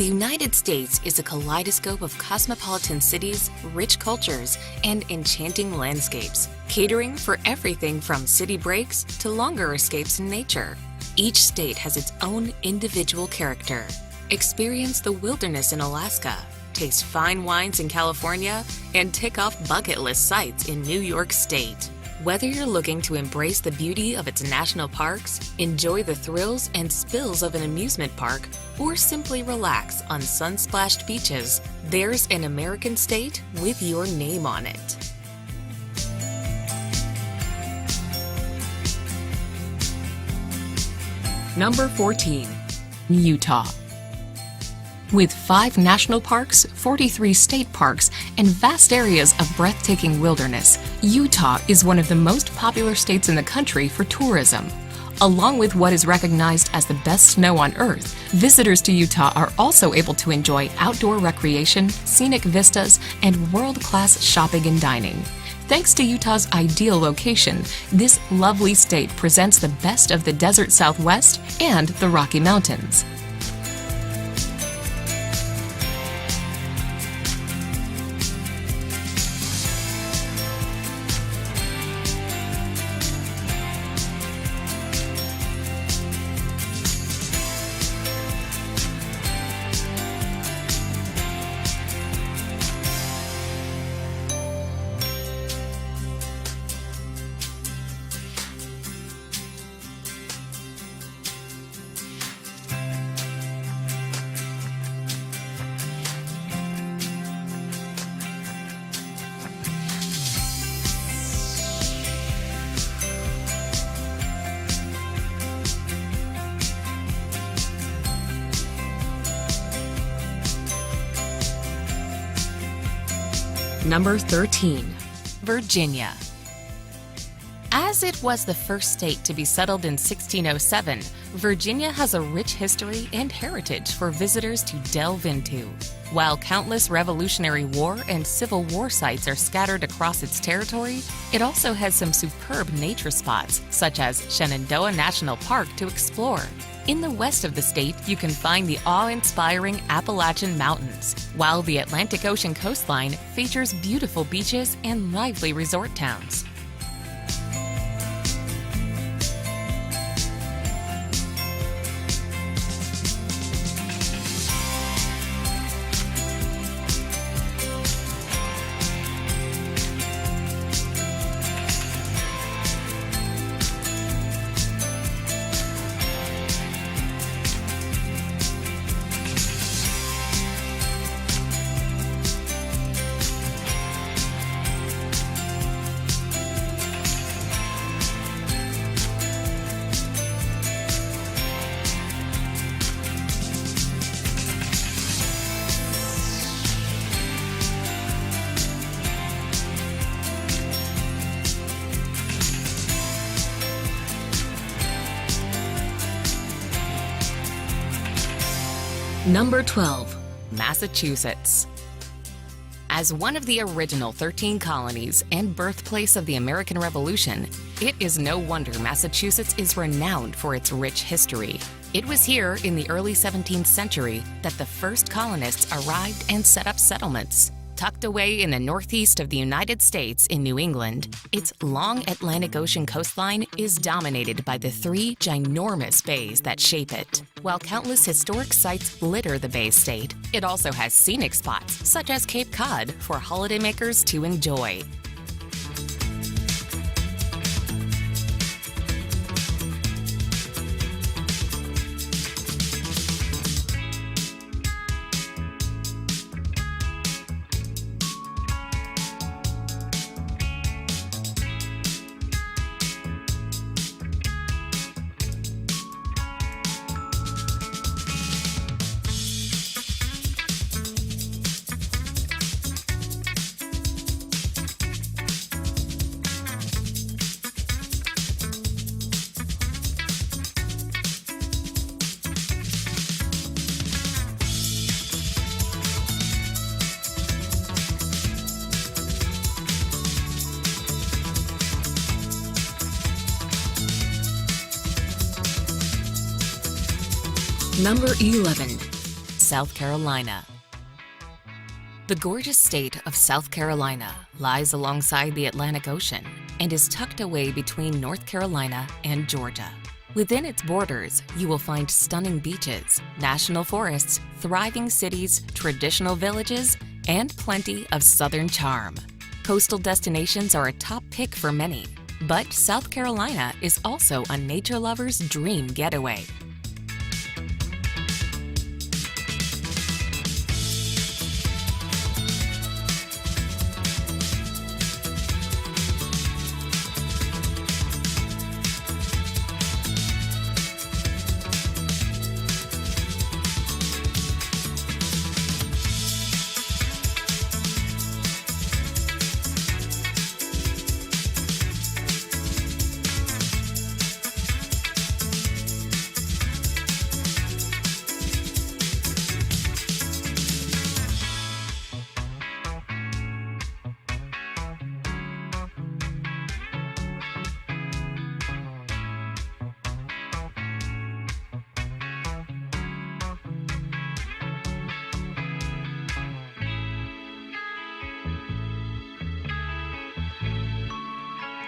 The United States is a kaleidoscope of cosmopolitan cities, rich cultures, and enchanting landscapes, catering for everything from city breaks to longer escapes in nature. Each state has its own individual character. Experience the wilderness in Alaska, taste fine wines in California, and tick off bucket list sites in New York State. Whether you're looking to embrace the beauty of its national parks, enjoy the thrills and spills of an amusement park, or simply relax on sun-splashed beaches, there's an American state with your name on it. Number 14. Utah. With 5 national parks, 43 state parks, and vast areas of breathtaking wilderness, Utah is one of the most popular states in the country for tourism. Along with what is recognized as the best snow on Earth, visitors to Utah are also able to enjoy outdoor recreation, scenic vistas, and world-class shopping and dining. Thanks to Utah's ideal location, this lovely state presents the best of the desert Southwest and the Rocky Mountains. Number 13. Virginia. As it was the first state to be settled in 1607, Virginia has a rich history and heritage for visitors to delve into. While countless Revolutionary War and Civil War sites are scattered across its territory, it also has some superb nature spots, such as Shenandoah National Park, to explore. In the west of the state, you can find the awe-inspiring Appalachian Mountains, while the Atlantic Ocean coastline features beautiful beaches and lively resort towns. Number 12. Massachusetts. As one of the original 13 colonies and birthplace of the American Revolution, it is no wonder Massachusetts is renowned for its rich history. It was here in the early 17th century that the first colonists arrived and set up settlements. Tucked away in the northeast of the United States in New England, its long Atlantic Ocean coastline is dominated by the 3 ginormous bays that shape it. While countless historic sites litter the Bay State, it also has scenic spots such as Cape Cod for holidaymakers to enjoy. Number 11. South Carolina. The gorgeous state of South Carolina lies alongside the Atlantic Ocean and is tucked away between North Carolina and Georgia. Within its borders, you will find stunning beaches, national forests, thriving cities, traditional villages, and plenty of southern charm. Coastal destinations are a top pick for many, but South Carolina is also a nature lover's dream getaway.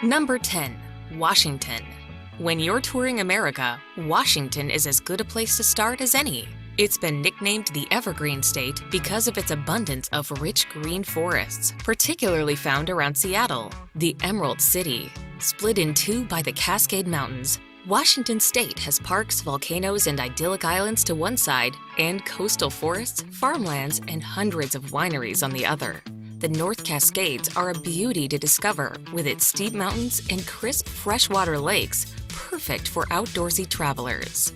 Number 10. Washington. When you're touring America, Washington is as good a place to start as any. It's been nicknamed the Evergreen State because of its abundance of rich green forests, particularly found around Seattle, the Emerald City. Split in two by the Cascade Mountains, Washington State has parks, volcanoes, and idyllic islands to one side, and coastal forests, farmlands, and hundreds of wineries on the other. The North Cascades are a beauty to discover, with its steep mountains and crisp freshwater lakes, perfect for outdoorsy travelers.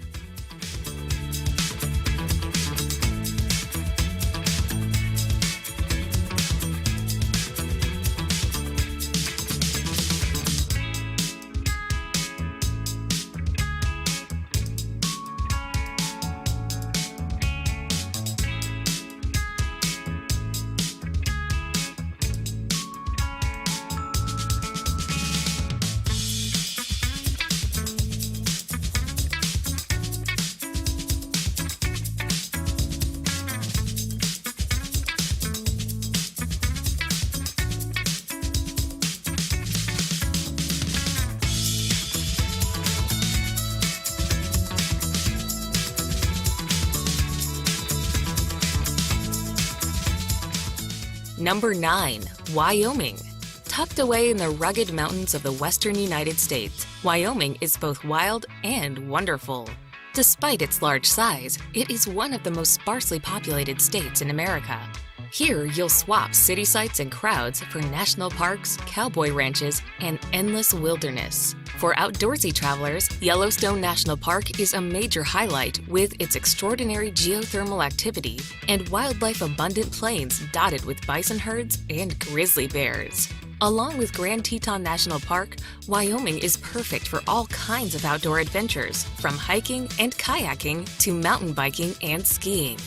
Number 9. Wyoming. Tucked away in the rugged mountains of the western United States, Wyoming is both wild and wonderful. Despite its large size, it is one of the most sparsely populated states in America. Here, you'll swap city sights and crowds for national parks, cowboy ranches, and endless wilderness. For outdoorsy travelers, Yellowstone National Park is a major highlight with its extraordinary geothermal activity and wildlife-abundant plains dotted with bison herds and grizzly bears. Along with Grand Teton National Park, Wyoming is perfect for all kinds of outdoor adventures, from hiking and kayaking to mountain biking and skiing.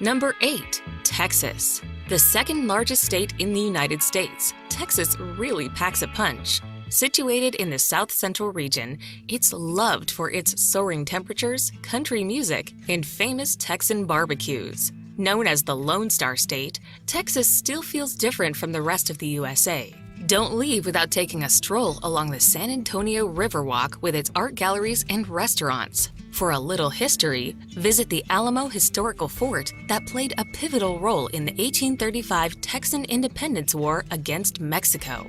Number 8. Texas. The second largest state in the United States, Texas really packs a punch. Situated in the south-central region, it's loved for its soaring temperatures, country music, and famous Texan barbecues. Known as the Lone Star State, Texas still feels different from the rest of the USA. Don't leave without taking a stroll along the San Antonio Riverwalk with its art galleries and restaurants. For a little history, visit the Alamo Historical Fort that played a pivotal role in the 1835 Texan Independence War against Mexico.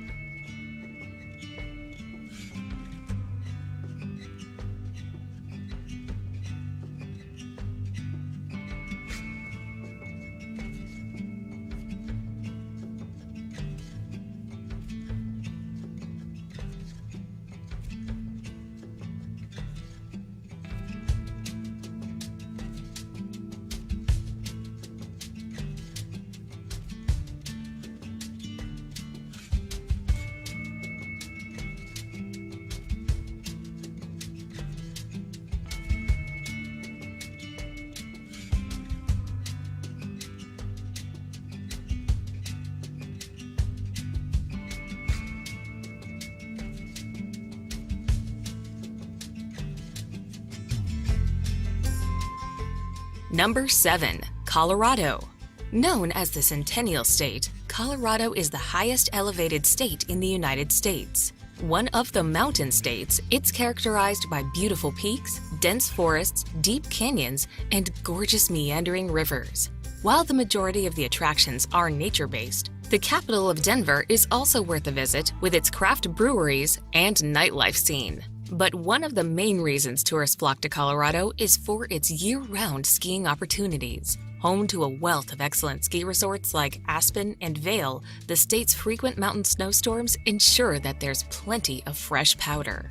Number 7. Colorado. Known as the Centennial State, Colorado is the highest elevated state in the United States. One of the mountain states, it's characterized by beautiful peaks, dense forests, deep canyons, and gorgeous meandering rivers. While the majority of the attractions are nature-based, the capital of Denver is also worth a visit with its craft breweries and nightlife scene. But one of the main reasons tourists flock to Colorado is for its year-round skiing opportunities. Home to a wealth of excellent ski resorts like Aspen and Vail, the state's frequent mountain snowstorms ensure that there's plenty of fresh powder.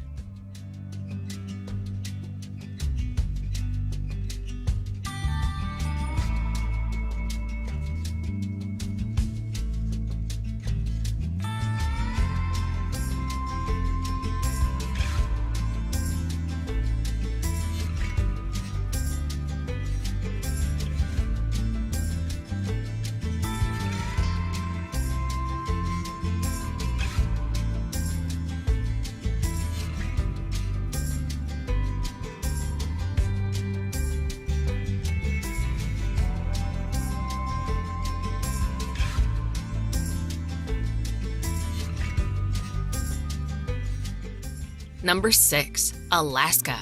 Number 6. Alaska.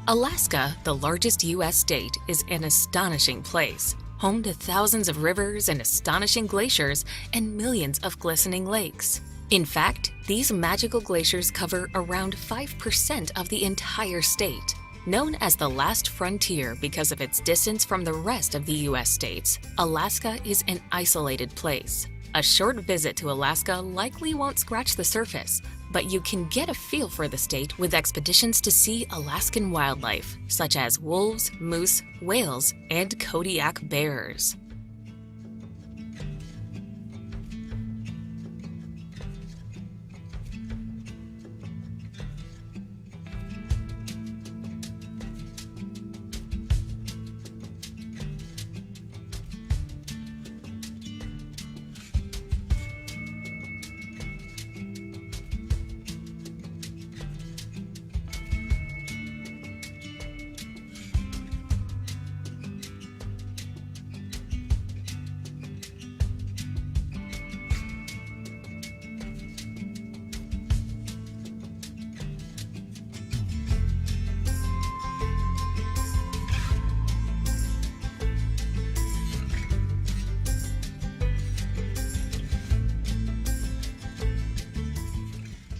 Alaska, the largest U.S. state, is an astonishing place, home to thousands of rivers and astonishing glaciers and millions of glistening lakes. In fact, these magical glaciers cover around 5% of the entire state. Known as the last frontier because of its distance from the rest of the U.S. states, Alaska is an isolated place. A short visit to Alaska likely won't scratch the surface, but you can get a feel for the state with expeditions to see Alaskan wildlife, such as wolves, moose, whales, and Kodiak bears.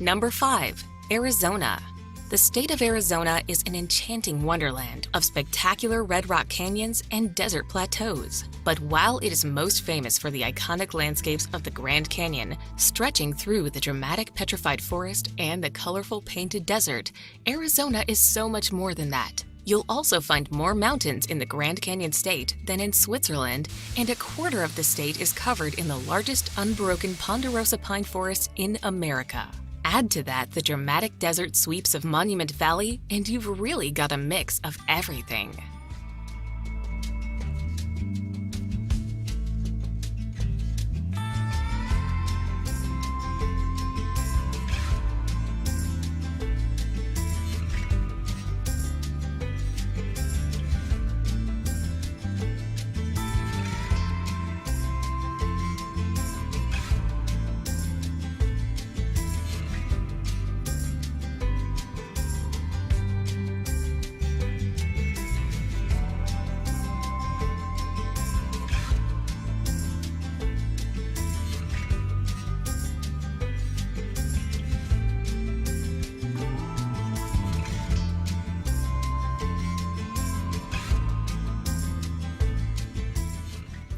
Number 5. Arizona. The state of Arizona is an enchanting wonderland of spectacular red rock canyons and desert plateaus. But while it is most famous for the iconic landscapes of the Grand Canyon, stretching through the dramatic petrified forest and the colorful painted desert, Arizona is so much more than that. You'll also find more mountains in the Grand Canyon state than in Switzerland, and a quarter of the state is covered in the largest unbroken ponderosa pine forest in America. Add to that the dramatic desert sweeps of Monument Valley, and you've really got a mix of everything.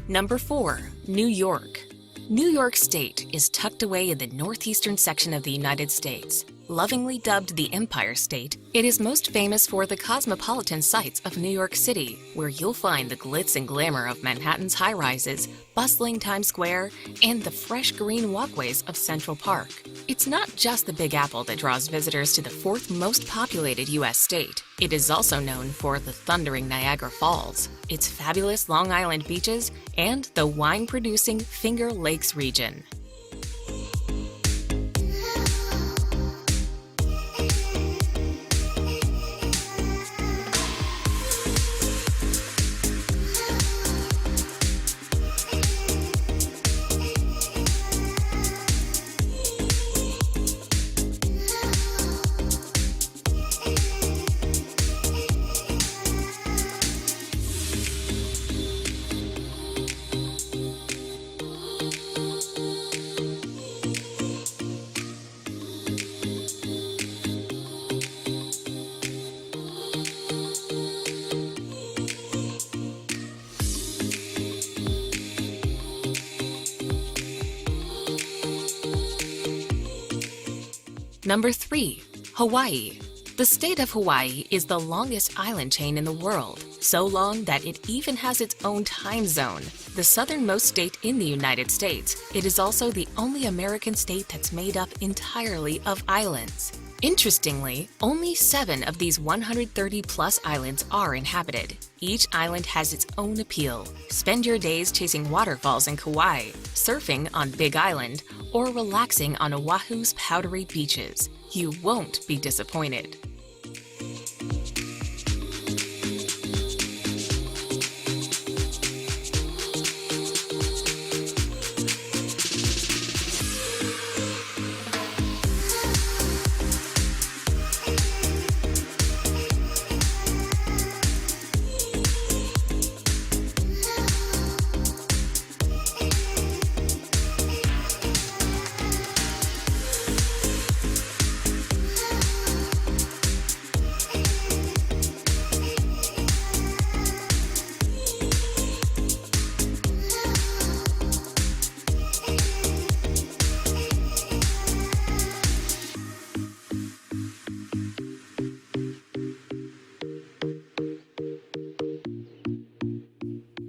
Number 4. New York. New York State is tucked away in the northeastern section of the United States. Lovingly dubbed the Empire State, it is most famous for the cosmopolitan sights of New York City, where you'll find the glitz and glamour of Manhattan's high-rises, bustling Times Square, and the fresh green walkways of Central Park. It's not just the Big Apple that draws visitors to the fourth most populated U.S. state. It is also known for the thundering Niagara Falls, its fabulous Long Island beaches, and the wine-producing Finger Lakes region. Number 3. Hawaii. The state of Hawaii is the longest island chain in the world, so long that it even has its own time zone. The southernmost state in the United States, it is also the only American state that's made up entirely of islands. Interestingly, only 7 of these 130-plus islands are inhabited. Each island has its own appeal. Spend your days chasing waterfalls in Kauai, surfing on Big Island, or relaxing on Oahu's powdery beaches. You won't be disappointed.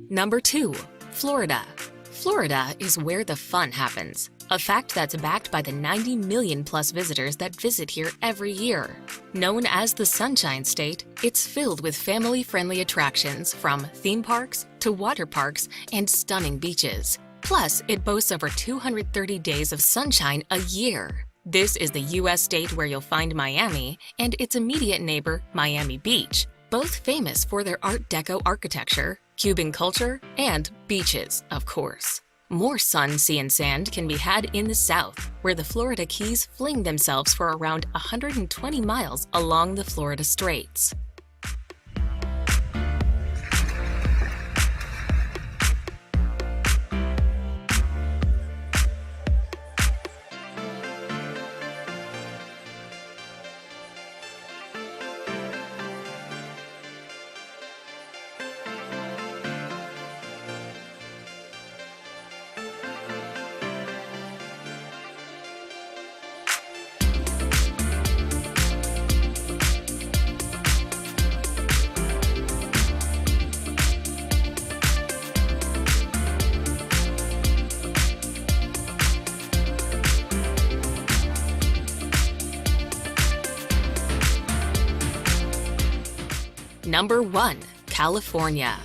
Number 2. Florida. Florida is where the fun happens, a fact that's backed by the 90 million-plus visitors that visit here every year. Known as the Sunshine State, it's filled with family-friendly attractions from theme parks to water parks and stunning beaches. Plus, it boasts over 230 days of sunshine a year. This is the U.S. state where you'll find Miami and its immediate neighbor, Miami Beach, both famous for their Art Deco architecture, Cuban culture, and beaches, of course. More sun, sea, and sand can be had in the South, where the Florida Keys fling themselves for around 120 miles along the Florida Straits. Number 1. California.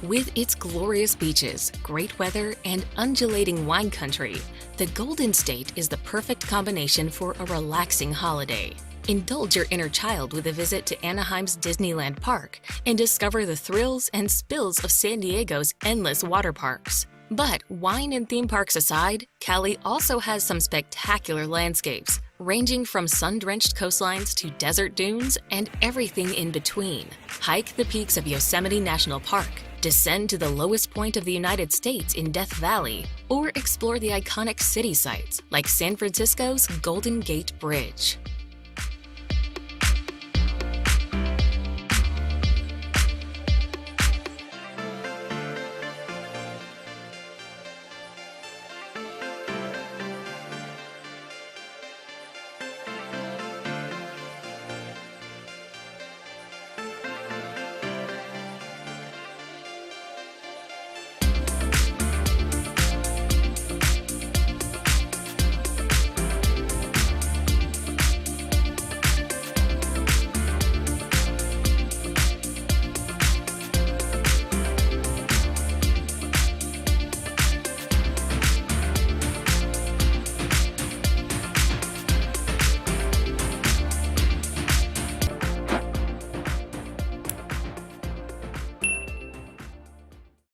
With its glorious beaches, great weather, and undulating wine country, the Golden State is the perfect combination for a relaxing holiday. Indulge your inner child with a visit to Anaheim's Disneyland Park and discover the thrills and spills of San Diego's endless water parks. But wine and theme parks aside, Cali also has some spectacular landscapes, ranging from sun-drenched coastlines to desert dunes and everything in between. Hike the peaks of Yosemite National Park, descend to the lowest point of the United States in Death Valley, or explore the iconic city sites like San Francisco's Golden Gate Bridge.